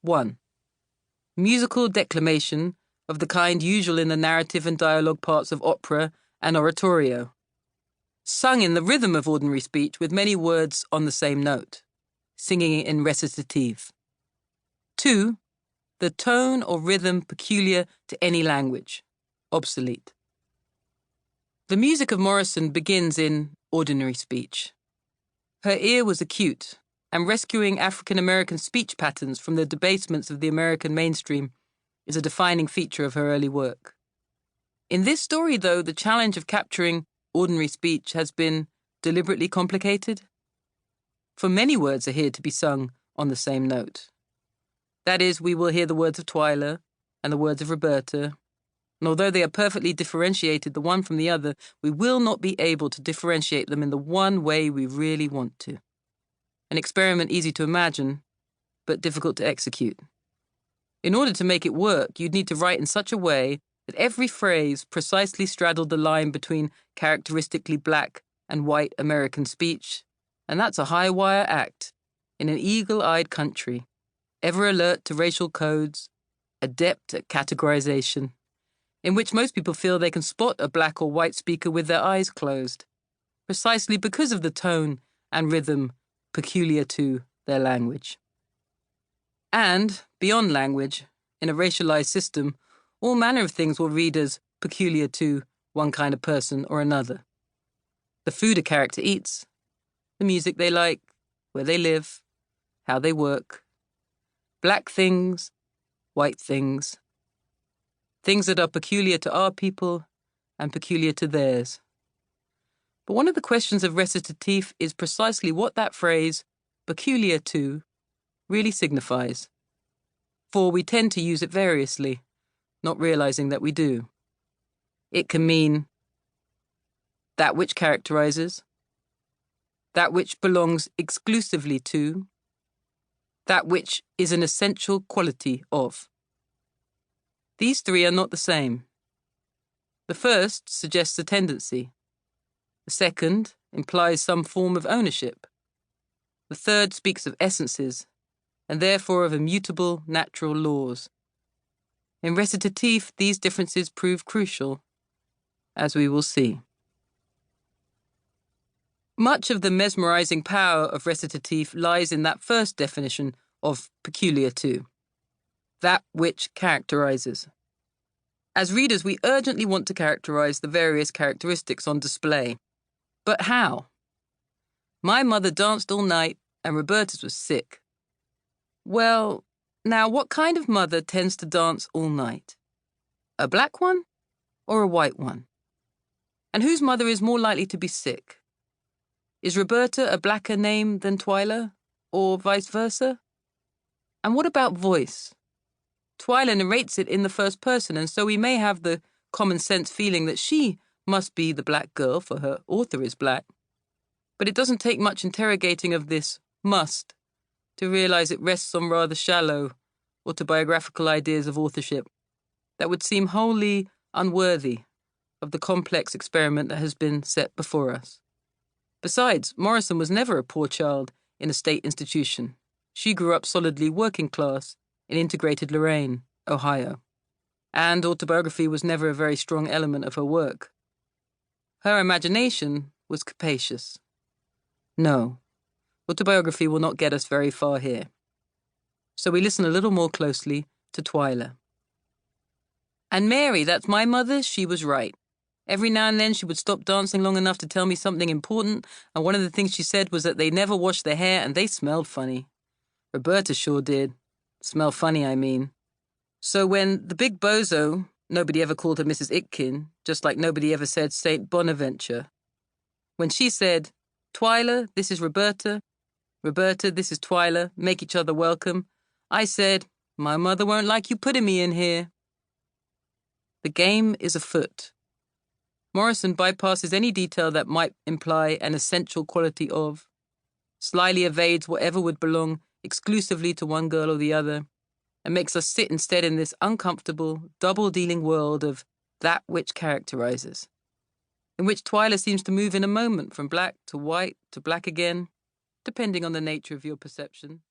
1. Musical declamation of the kind usual in the narrative and dialogue parts of opera and oratorio, sung in the rhythm of ordinary speech with many words on the same note, singing in recitative. 2. The tone or rhythm peculiar to any language, obsolete. The music of Morrison begins in ordinary speech. Her ear was acute, and rescuing African-American speech patterns from the debasements of the American mainstream is a defining feature of her early work. In this story, though, the challenge of capturing ordinary speech has been deliberately complicated. For many words are here to be sung on the same note. That is, we will hear the words of Twyla and the words of Roberta, and although they are perfectly differentiated the one from the other, we will not be able to differentiate them in the one way we really want to. An experiment easy to imagine, but difficult to execute. In order to make it work, you'd need to write in such a way that every phrase precisely straddled the line between characteristically black and white American speech, and that's a high-wire act in an eagle-eyed country, ever alert to racial codes, adept at categorization, in which most people feel they can spot a black or white speaker with their eyes closed, precisely because of the tone and rhythm peculiar to their language. And, beyond language, in a racialized system, all manner of things will read as peculiar to one kind of person or another. The food a character eats, the music they like, where they live, how they work, black things, white things, things that are peculiar to our people and peculiar to theirs. But one of the questions of recitatif is precisely what that phrase, peculiar to, really signifies. For we tend to use it variously, not realizing that we do. It can mean that which characterizes, that which belongs exclusively to, that which is an essential quality of. These three are not the same. The first suggests a tendency. The second implies some form of ownership. The third speaks of essences, and therefore of immutable natural laws. In recitatif, these differences prove crucial, as we will see. Much of the mesmerizing power of recitatif lies in that first definition of peculiar to, that which characterizes. As readers, we urgently want to characterize the various characteristics on display. But how? My mother danced all night, and Roberta's was sick. Well, now what kind of mother tends to dance all night? A black one or a white one? And whose mother is more likely to be sick? Is Roberta a blacker name than Twyla, or vice versa? And what about voice? Twyla narrates it in the first person, and so we may have the common sense feeling that she must be the black girl, for her author is black. But it doesn't take much interrogating of this must to realize it rests on rather shallow autobiographical ideas of authorship that would seem wholly unworthy of the complex experiment that has been set before us. Besides, Morrison was never a poor child in a state institution. She grew up solidly working class in integrated Lorraine, Ohio. And autobiography was never a very strong element of her work. Her imagination was capacious. No, autobiography will not get us very far here. So we listen a little more closely to Twyla. And Mary, that's my mother, she was right. Every now and then she would stop dancing long enough to tell me something important, and one of the things she said was that they never washed their hair and they smelled funny. Roberta sure did. Smell funny, I mean. So when the big bozo, nobody ever called her Mrs. Itkin, just like nobody ever said Saint Bonaventure. When she said, Twyla, this is Roberta. Roberta, this is Twyla. Make each other welcome. I said, my mother won't like you putting me in here. The game is afoot. Morrison bypasses any detail that might imply an essential quality of, slyly evades whatever would belong exclusively to one girl or the other, and makes us sit instead in this uncomfortable, double-dealing world of that which characterizes, in which Twyla seems to move in a moment from black to white to black again, depending on the nature of your perception.